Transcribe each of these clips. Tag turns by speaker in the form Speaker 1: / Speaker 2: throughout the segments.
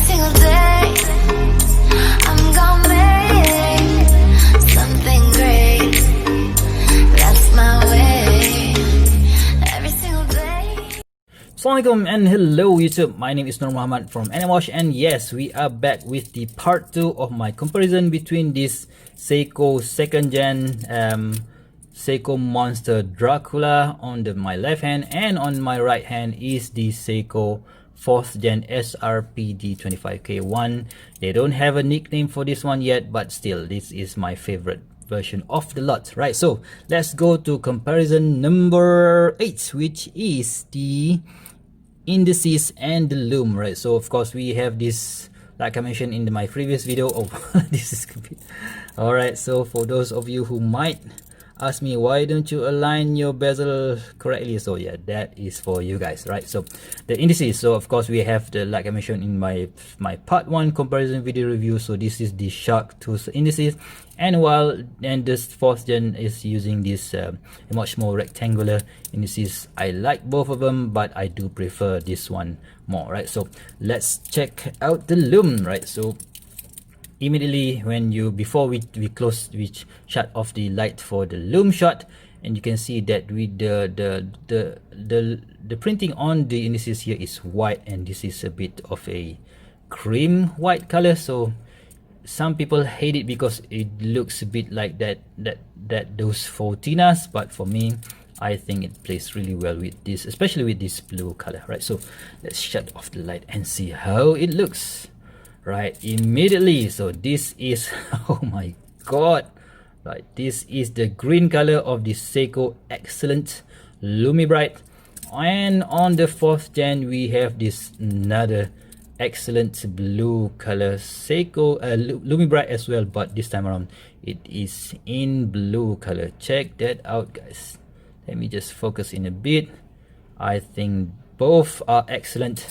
Speaker 1: single day I'm gonna make something great. That's my way. Every single day.
Speaker 2: Assalamualaikum and hello YouTube, my name is Nur Muhammad from Animash, and yes, we are back with the part 2 of my comparison between this Seiko 2nd gen Seiko Monster Dracula on my left hand, and on my right hand is the Seiko 4th gen SRPD25K1. They don't have a nickname for this one yet, but still, this is my favorite version of the lot, right? So let's go to comparison number 8, which is the Indices and the Loom, right? So of course we have this, like I mentioned in my previous video. Oh, this is stupid. All right, so for those of you who might ask me why don't you align your bezel correctly, so yeah, that is for you guys, right? So the indices, so of course we have the, like I mentioned in my part 1 comparison video review, so this is the shark tooth indices, and this 4th gen is using this much more rectangular indices. I like both of them, but I do prefer this one more, right? So let's check out the Loom, right? So immediately before we shut off the light for the Loom Shot, and you can see that with the printing on the indices here is white, and this is a bit of a cream white color. So some people hate it because it looks a bit like those Fortinas, but for me, I think it plays really well with this, especially with this blue color, right? So let's shut off the light and see how it looks right immediately. So this is oh my god, right, this is the green color of the Seiko Excellent Lumi Bright, and on the 4th gen we have this another excellent blue color Seiko Lumi Bright as well, but this time around it is in blue color. Check that out, guys. Let me just focus in a bit. I think both are excellent,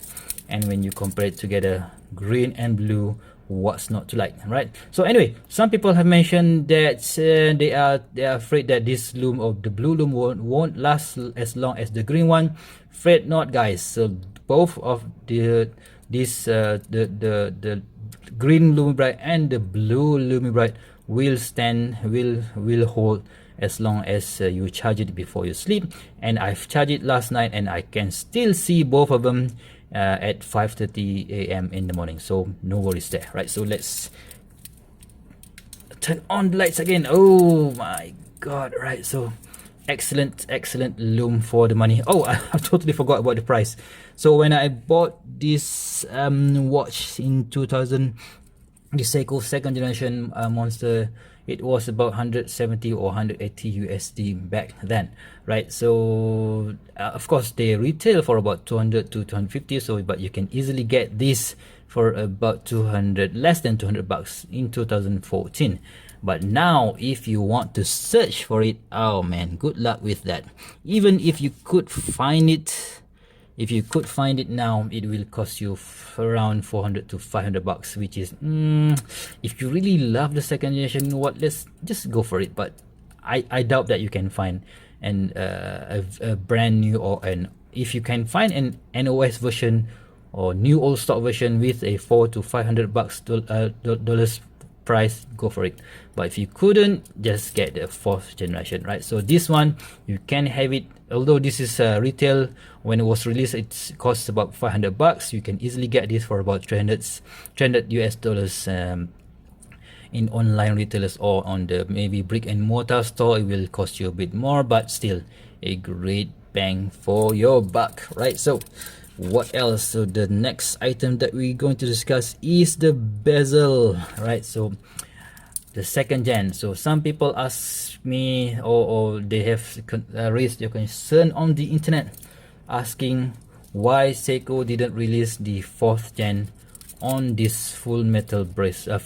Speaker 2: and when you compare it together, green and blue, what's not to like, right? So anyway, some people have mentioned that they are afraid that this loom, or the blue loom, won't last as long as the green one. Fret not, guys. So both of the green Lumi Bright and the blue Lumi Bright will hold as long as you charge it before you sleep. And I've charged it last night, and I can still see both of them at 5:30 a.m. in the morning, so no worries there, right? So let's turn on the lights again. Oh my god, right? So excellent loom for the money. Oh, I totally forgot about the price. So when I bought this watch in 2000, the Seiko 2nd generation Monster, it was about 170 or 180 USD back then, right? So of course they retail for about 200 to 250, so but you can easily get this for about 200, less than 200 bucks in 2014. But now if you want to search for it, oh man, good luck with that. Even if you could find it, now, it will cost you around 400 to 500 bucks, which is if you really love the 2nd generation, let's just go for it. But I doubt that you can find a brand new, if you can find an NOS version or new old stock version with a 400 to 500 bucks dollars price, go for it. But if you couldn't, just get the 4th generation, right? So this one you can have it, although this is retail. When it was released, it costs about 500 bucks. You can easily get this for about 300 US dollars in online retailers, or on the maybe brick and mortar store. It will cost you a bit more, but still a great bang for your buck, right? So what else? So the next item that we're going to discuss is the bezel, right? So the 2nd gen. So some people ask me, or they have raised their concern on the internet, asking why Seiko didn't release the 4th gen on this full metal bezel.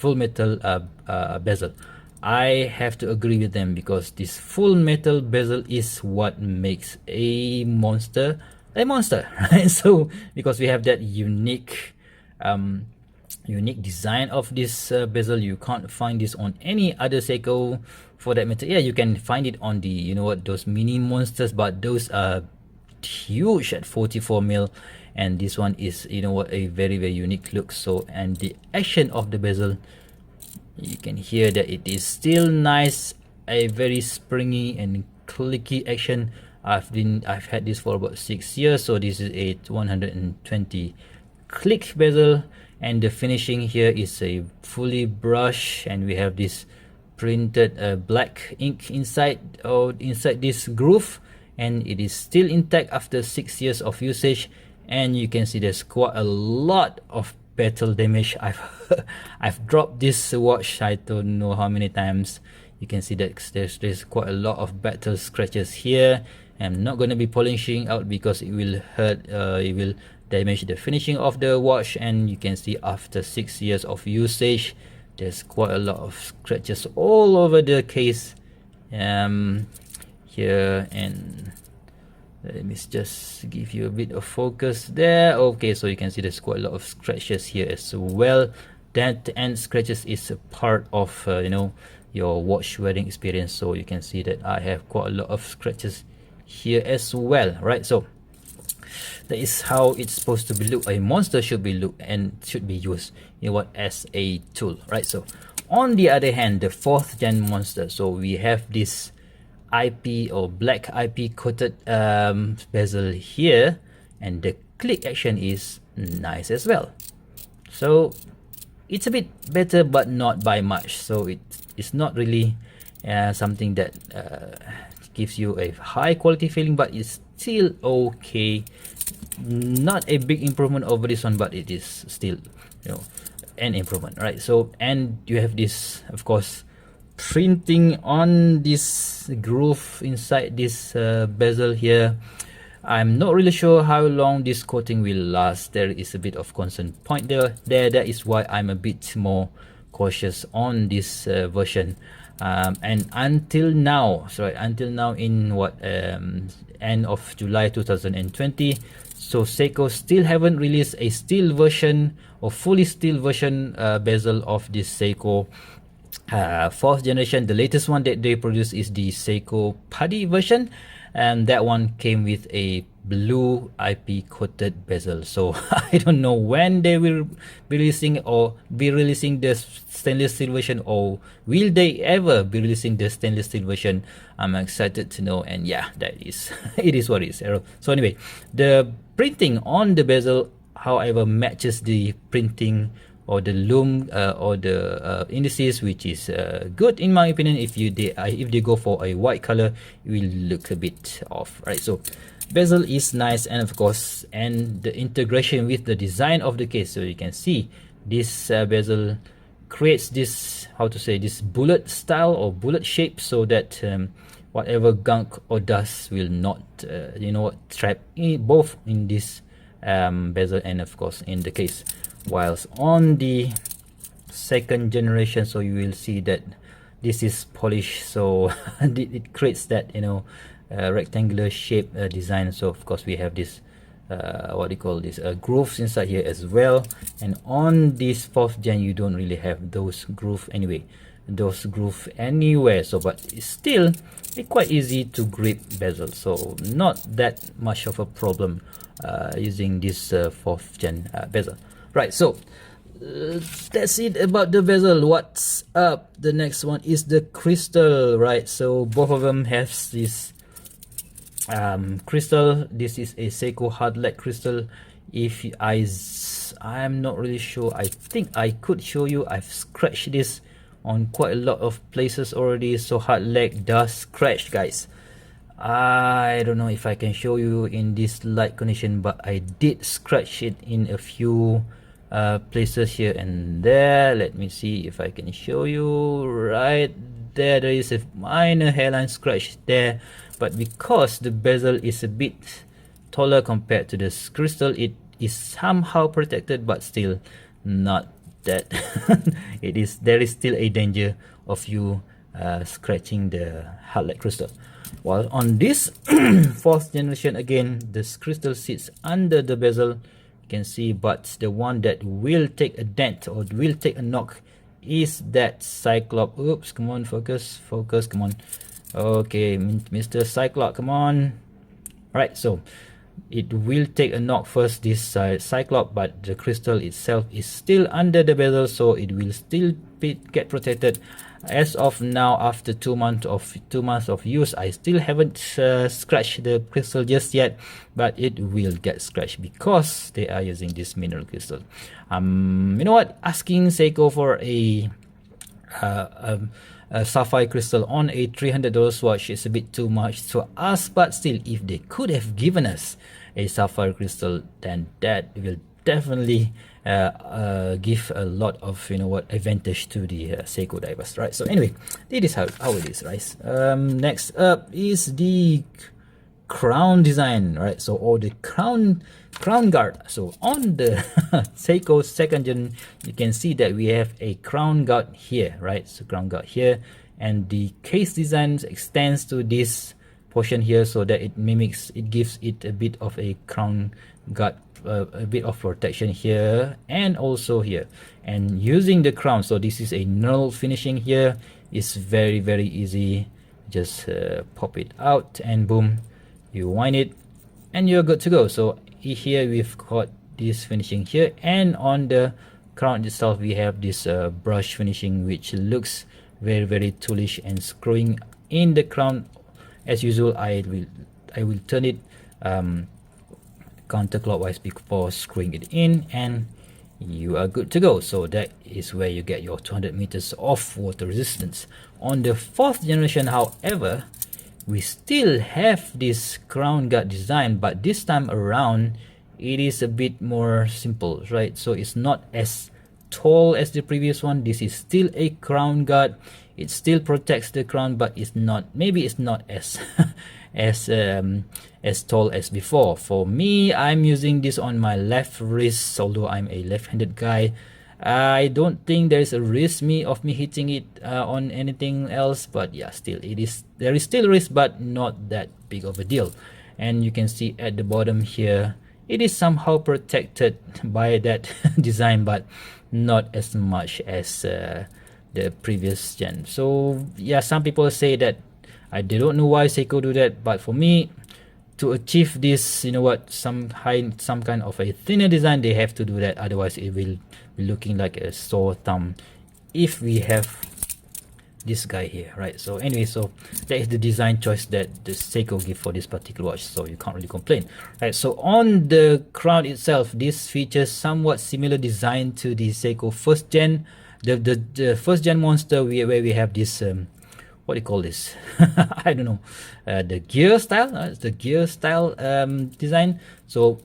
Speaker 2: I have to agree with them, because this full metal bezel is what makes a monster, right? So because we have that unique design of this bezel, you can't find this on any other Seiko for that matter. Yeah, you can find it on the, those mini monsters, but those are huge at 44mm, and this one is, you know what, a very unique look. So, and the action of the bezel, you can hear that it is still nice, a very springy and clicky action. I've had this for about 6 years, so this is a 120 click bezel, and the finishing here is a fully brush, and we have this printed black ink inside this groove, and it is still intact after 6 years of usage. And you can see there's quite a lot of battle damage. I've dropped this watch I don't know how many times. You can see that there's quite a lot of battle scratches here. I'm not going to be polishing out because it will hurt, it will damage the finishing of the watch. And you can see after 6 years of usage, there's quite a lot of scratches all over the case here. And let me just give you a bit of focus there. Okay, so you can see there's quite a lot of scratches here as well. That and scratches is a part of you know, your watch wearing experience. So you can see that I have quite a lot of scratches here as well, right? So that is how it's supposed to be look. A monster should be look and should be used, you know what, as a tool, right? So on the other hand, the 4th gen monster, so we have this IP or black IP coated bezel here, and the click action is nice as well. So it's a bit better, but not by much. So it's not really something that gives you a high quality feeling, but it's still okay. Not a big improvement over this one, but it is still, you know, an improvement, right? So, and you have this, of course, printing on this groove inside this bezel here. I'm not really sure how long this coating will last. There is a bit of concern point there. That is why I'm a bit more cautious on this version. And until now, in what end of July 2020, so Seiko still haven't released a steel version or fully steel version bezel of this Seiko 4th generation. The latest one that they produce is the Seiko Putty version, and that one came with a blue IP coated bezel. So I don't know when they will be releasing the stainless steel version, or will they ever be releasing the stainless steel version. I'm excited to know. And yeah, that is it is what it is. So anyway, the printing on the bezel, however, matches the printing or the loom or the indices, which is good in my opinion. If they go for a white color, it will look a bit off, right? So bezel is nice, and of course, and the integration with the design of the case. So you can see this bezel creates this, how to say, this bullet style or bullet shape, so that whatever gunk or dust will not you know, trap in both in this bezel and of course in the case. Whilst on the 2nd generation, so you will see that this is polished, so it creates that, you know, rectangular shape design. So of course we have this what do you call this, grooves inside here as well. And on this 4th gen, you don't really have those groove anywhere. So but it's still quite easy to grip bezel, so not that much of a problem using this 4th gen bezel. Right, so that's it about the bezel. What's up? The next one is the crystal, right? So both of them have this crystal. This is a Seiko hard lead crystal. If I'm not really sure, I think I could show you. I've scratched this on quite a lot of places already. So hard lead does scratch, guys. I don't know if I can show you in this light condition, but I did scratch it in a few places here and there. Let me see if I can show you. Right there, there is a minor hairline scratch there, but because the bezel is a bit taller compared to this crystal, it is somehow protected, but still not that there is still a danger of you scratching the hard lead crystal. While on this 4th generation, again, this crystal sits under the bezel, you can see, but the one that will take a dent or will take a knock is that Cyclops. Oops, come on, focus, come on. Okay, Mr. Cyclops, come on. Right, so it will take a knock first this Cyclops, but the crystal itself is still under the bezel, so it will still get protected. As of now, after 2 months of use, I still haven't scratched the crystal just yet, but it will get scratched because they are using this mineral crystal. You know what, asking Seiko for a sapphire crystal on a $300 watch is a bit too much to ask, but still, if they could have given us a sapphire crystal, then that will definitely give a lot of, you know what, advantage to the Seiko divers, right? So anyway, this is how it is, right? Next up is the crown design, right? So, or the crown guard. So on the Seiko second gen, you can see that we have a crown guard here, right? So crown guard here, and the case design extends to this portion here, so that it gives it a bit of a crown guard, a bit of protection here and also here. And using the crown, so this is a null finishing here, is very easy. Just pop it out and boom, you wind it and you're good to go. So here we've got this finishing here, and on the crown itself we have this brush finishing, which looks very toolish. And screwing in the crown, as usual, I will turn it counterclockwise before screwing it in, and you are good to go. So that is where you get your 200 meters of water resistance. On the fourth generation, however, we still have this crown guard design, but this time around it is a bit more simple, right? So it's not as tall as the previous one. This is still a crown guard. It still protects the crown, but it's not, maybe it's not as as tall as before. For me, I'm using this on my left wrist, although I'm a left-handed guy. I don't think there is a risk of me hitting it on anything else, but yeah, still there is still risk, but not that big of a deal. And you can see at the bottom here, it is somehow protected by that design, but not as much as the previous gen. So yeah, some people say that they don't know why Seiko do that, but for me, to achieve this, you know what, some kind of a thinner design, they have to do that. Otherwise it will be looking like a sore thumb if we have this guy here, right? So anyway, so that is the design choice that the Seiko give for this particular watch, so you can't really complain, right? So on the crown itself, this features somewhat similar design to the Seiko first gen, the first gen monster, where we have this what do you call this? I don't know, the gear style. It's the gear style design. So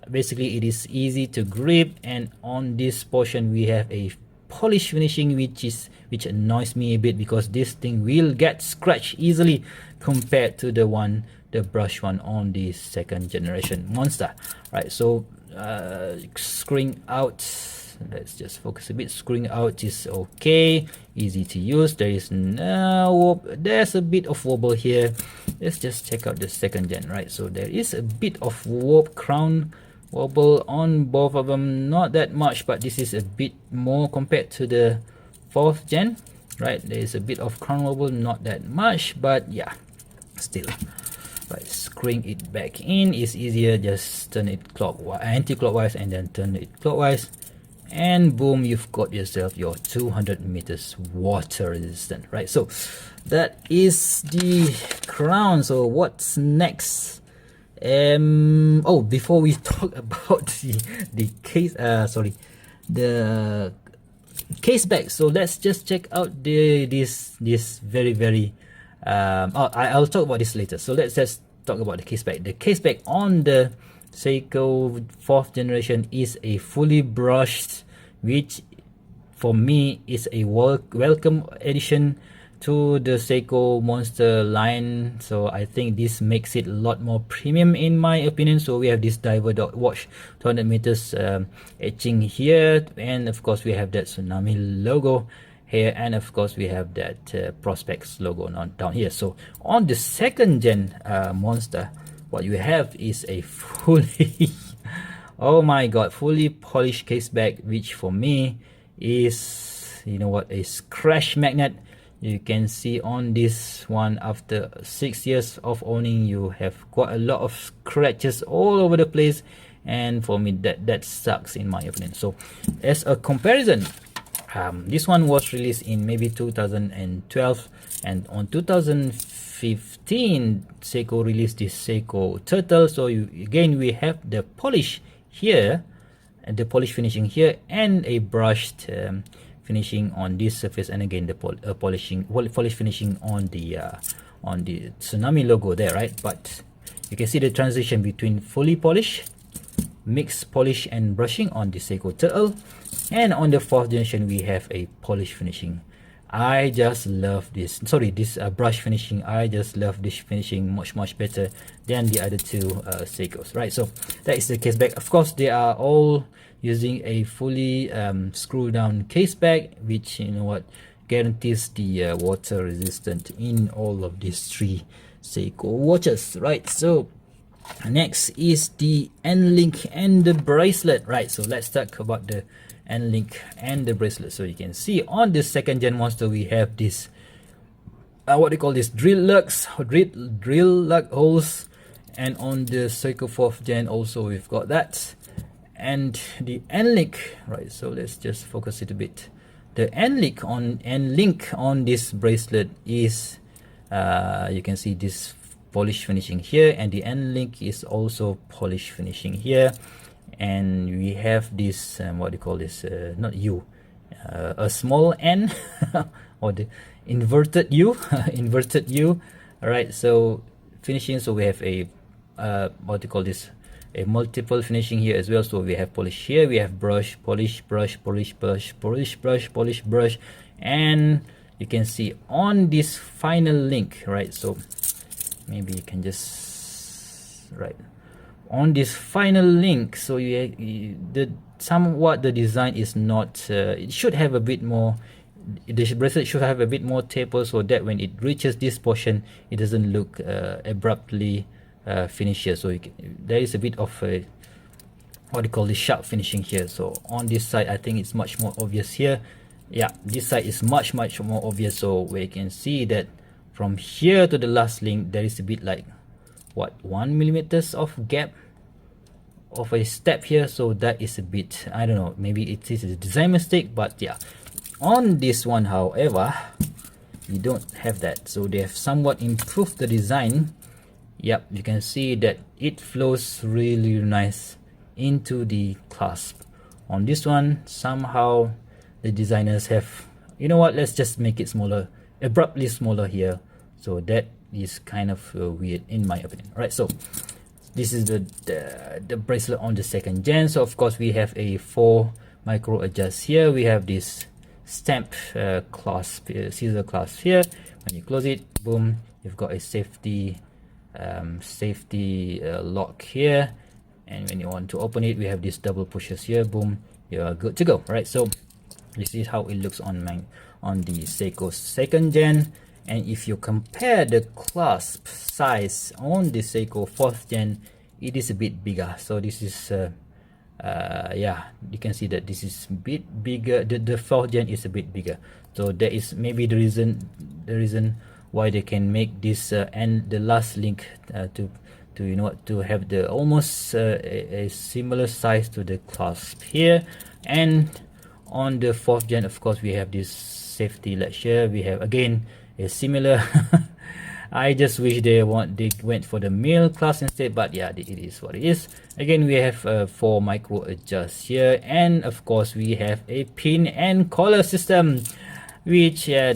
Speaker 2: basically it is easy to grip, and on this portion we have a polish finishing, which annoys me a bit, because this thing will get scratched easily compared to the brush one on the second generation monster, right? So screwing out, let's just focus a bit. Screwing out is okay, easy to use. There's a bit of wobble here. Let's just check out the second gen, right? So there is a bit of crown wobble on both of them, not that much, but this is a bit more compared to the fourth gen, right? There is a bit of crown wobble, not that much, but yeah, still. Right, screwing it back in is easier. Just turn it anti-clockwise and then turn it clockwise, and boom, you've got yourself your 200 meters water resistant, right? So that is the crown. So what's next? Before we talk about the case, the case back, so let's just check out this very I'll talk about this later. So let's just talk about the case back. The case back on the Seiko 4th generation is a fully brushed, which for me is a welcome addition to the Seiko monster line. So I think this makes it a lot more premium in my opinion. So we have this diver watch 200 meters etching here, and of course we have that tsunami logo here, and of course we have that prospects logo down here. So on the second gen monster, what you have is a fully oh my god, fully polished case back, which for me is, you know what, a scratch magnet. You can see on this one, after 6 years of owning, you have quite a lot of scratches all over the place, and for me that sucks in my opinion. So as a comparison, this one was released in maybe 2012, and on 2015 Seiko released this Seiko Turtle. So again we have the polish here, and the polish finishing here, and a brushed finishing on this surface, and again the polish finishing on the Tsunami logo there, right? But you can see the transition between fully polished, mixed polish and brushing on the Seiko Turtle, and on the 4th generation we have a polish finishing. I just love this, this brush finishing. I just love this finishing much better than the other two Seikos, right? So that is the case back. Of course, they are all using a fully screw down case back, which, you know what, guarantees the water resistant in all of these 3 Seiko watches, right? So next is the N-Link and the bracelet, right? So let's talk about the N-Link and the bracelet. So you can see on the 2nd gen monster we have this what they call this drill lug holes, and on the Seiko 4th gen also we've got that, and the N-Link, right? So let's just focus it a bit. The N-Link on this bracelet is you can see this polish finishing here, and the N-Link is also polish finishing here, and we have this what do you call this, not U, a small N or the inverted U inverted U. All right, so finishing, so we have a what do you call this, a multiple finishing here as well. So we have polish here, we have brush, polish, brush, polish, brush, polish, brush, polish, brush, and you can see on this final link, right? So maybe you can just, right, on this final link, so the design is not it should have a bit more, the bracelet should have a bit more taper, so that when it reaches this portion it doesn't look abruptly finished here. So there is a bit of a what do you call this, sharp finishing here. So on this side I think it's much more obvious here. Yeah, this side is much more obvious. So we can see that from here to the last link there is a bit like what, 1 millimeters of gap of a step here. So that is a bit, I don't know, maybe it is a design mistake, but yeah, on this one however you don't have that. So they have somewhat improved the design. Yep, you can see that it flows really nice into the clasp. On this one somehow the designers have, you know what, let's just make it smaller, abruptly smaller here. So that is kind of weird in my opinion. All right, so this is the bracelet on the 2nd gen. So of course we have a 4 micro adjust here. We have this stamp clasp, scissor clasp here. When you close it, boom, you've got a safety lock here, and when you want to open it we have these double pushes here, boom, you are good to go. Right, so this is how it looks on the Seiko 2nd gen. And if you compare the clasp size on the Seiko 4th gen, it is a bit bigger. So this is yeah, you can see that this is a bit bigger. The 4th gen is a bit bigger. So that is maybe the reason why they can make this and the last link to you know what, to have the almost a similar size to the clasp here. And on the 4th gen of course we have this safety latch here. We have again a similar I just wish they went for the male class instead, but yeah, it is what it is. Again we have 4 micro adjust here, and of course we have a pin and collar system, which I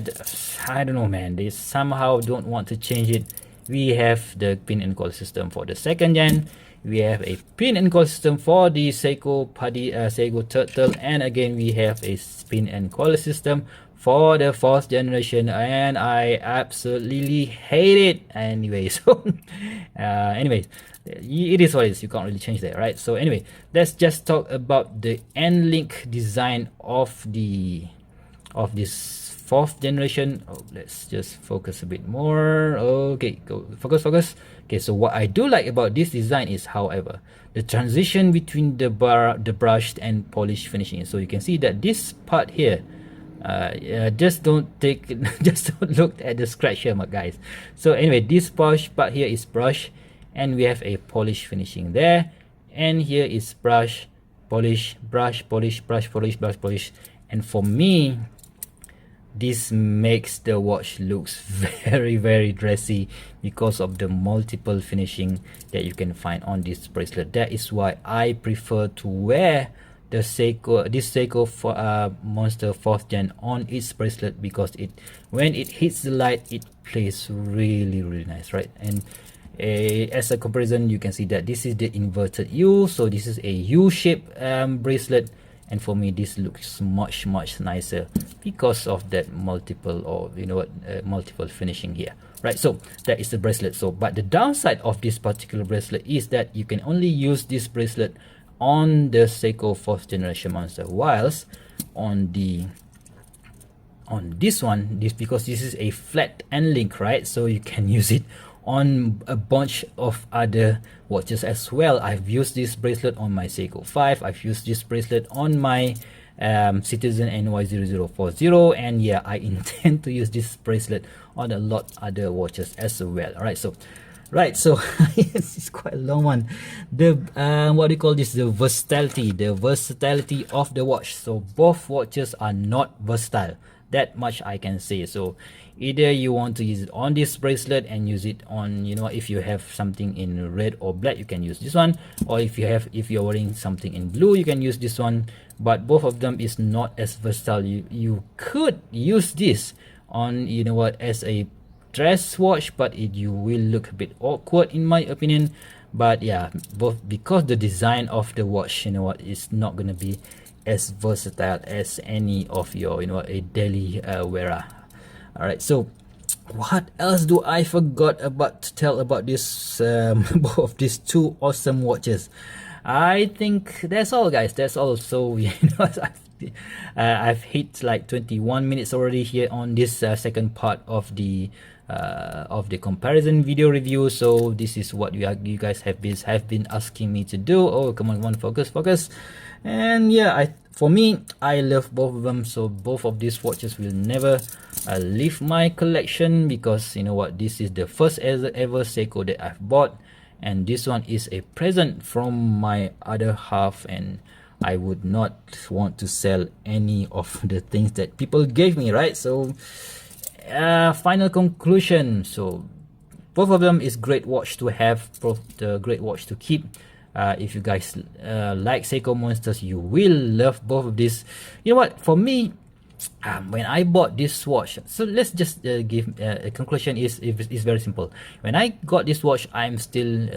Speaker 2: don't know man, they somehow don't want to change it. We have the pin and collar system for the 2nd gen. We have a pin and collar system for the Seiko Turtle, and again we have a pin and collar system for the 4th generation, and I absolutely hate it anyway. So anyways, it is what it is, you can't really change that, right? So anyway, let's just talk about the N-Link design of this 4th generation. Let's just focus a bit more. Okay, go focus. Okay, so what I do like about this design is, however, the transition between the brushed and polished finishing. So you can see that this part here, Just don't take just don't look at the scratch here, guys. So anyway, this brush part here is brush, and we have a polish finishing there, and here is brush, polish, brush, polish, brush, polish, brush, polish. And for me, this makes the watch looks very dressy because of the multiple finishing that you can find on this bracelet. That is why I prefer to wear the Seiko, this Seiko for Monster 4th Gen on its bracelet, because it, when it hits the light, it plays really nice, right? And as a comparison, you can see that this is the inverted U, so this is a U-shaped bracelet, and for me this looks much nicer because of that multiple, or you know what, multiple finishing here, right? So that is the bracelet. So but the downside of this particular bracelet is that you can only use this bracelet on the Seiko 4th generation Monster, whilst on this one, because this is a flat end link, right? So you can use it on a bunch of other watches as well. I've used this bracelet on my Seiko 5. I've used this bracelet on my Citizen NY0040, and yeah, I intend to use this bracelet on a lot other watches as well. All right, so it's quite a long one. The what do you call this, the versatility of the watch. So both watches are not versatile, that much I can say. So either you want to use it on this bracelet and use it on, you know, if you have something in red or black, you can use this one, or if you're wearing something in blue, you can use this one. But both of them is not as versatile. You could use this on, you know what, as a dress watch, but you will look a bit awkward in my opinion. But yeah, both, because the design of the watch, you know what, is not gonna be as versatile as any of your, you know, a daily wearer. All right, so what else do I forgot about to tell about this both of these two awesome watches? I think that's all, guys. That's all. So you know, I've hit like 21 minutes already here on this second part of the comparison video review. So this is what you guys have been asking me to do. Oh, come on, focus. And yeah, for me, I love both of them. So both of these watches will never leave my collection, because you know what, this is the first ever Seiko that I've bought, and this one is a present from my other half, and I would not want to sell any of the things that people gave me, right? So final conclusion, so both of them is great watch to have, both the great watch to keep. If you guys like Seiko Monsters, you will love both of these. You know what, for me, when I bought this watch, so let's just give a conclusion, is very simple. When I got this watch, I'm still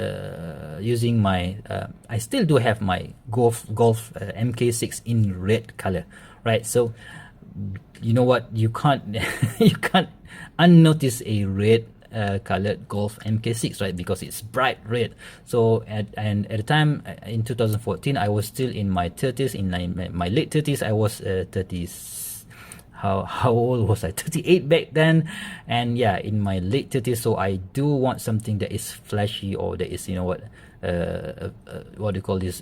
Speaker 2: using my I still do have my Golf MK6 in red color, right? So you know what, you can't you can't unnotice a red colored Golf MK6, right? Because it's bright red. So at the time in 2014, I was still in my 30s. In my late 30s, I was 30s. How old was I? 38 back then. And yeah, in my late 30s, so I do want something that is flashy, or that is, you know what do you call this,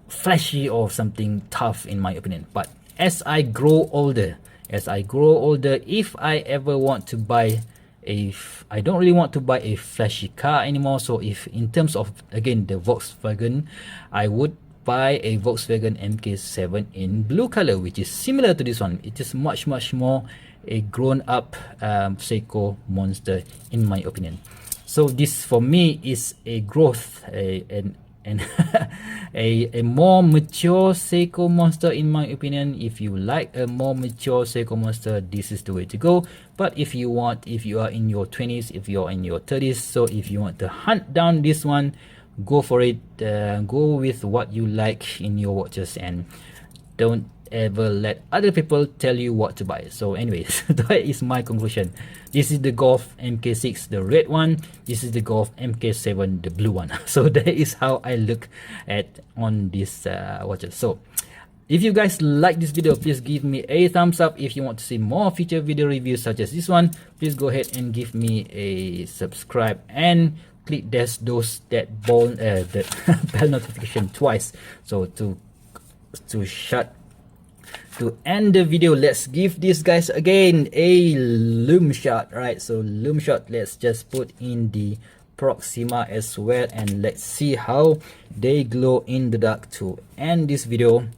Speaker 2: flashy, or something tough in my opinion. But as I grow older, if I ever want to buy I don't really want to buy a flashy car anymore. So if in terms of, again, the Volkswagen, I would buy a Volkswagen MK7 in blue color, which is similar to this one. It is much more a grown up Seiko Monster in my opinion. So this for me is a growth, and a more mature Seiko Monster in my opinion. If you like a more mature Seiko Monster, this is the way to go. But if you are in your 20s, if you're in your 30s, so if you want to hunt down this one, go for it. Go with what you like in your watches, and don't ever let other people tell you what to buy. So anyways, that is my conclusion. This is the Golf MK6, the red one. This is the Golf MK7, the blue one. So that is how I look at on these watches. So if you guys like this video, please give me a thumbs up. If you want to see more future video reviews such as this one, please go ahead and give me a subscribe, and click that bell notification twice, so to shut to end the video, let's give these guys again a Loom Shot. Right, so Loom Shot, let's just put in the Proxima as well, and let's see how they glow in the dark to end this video.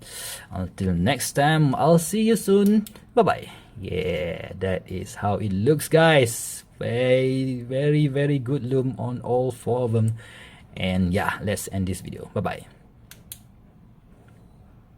Speaker 2: Until next time, I'll see you soon. Bye bye. Yeah, that is how it looks, guys. Very good loom on all 4 of them. And yeah, let's end this video. Bye bye.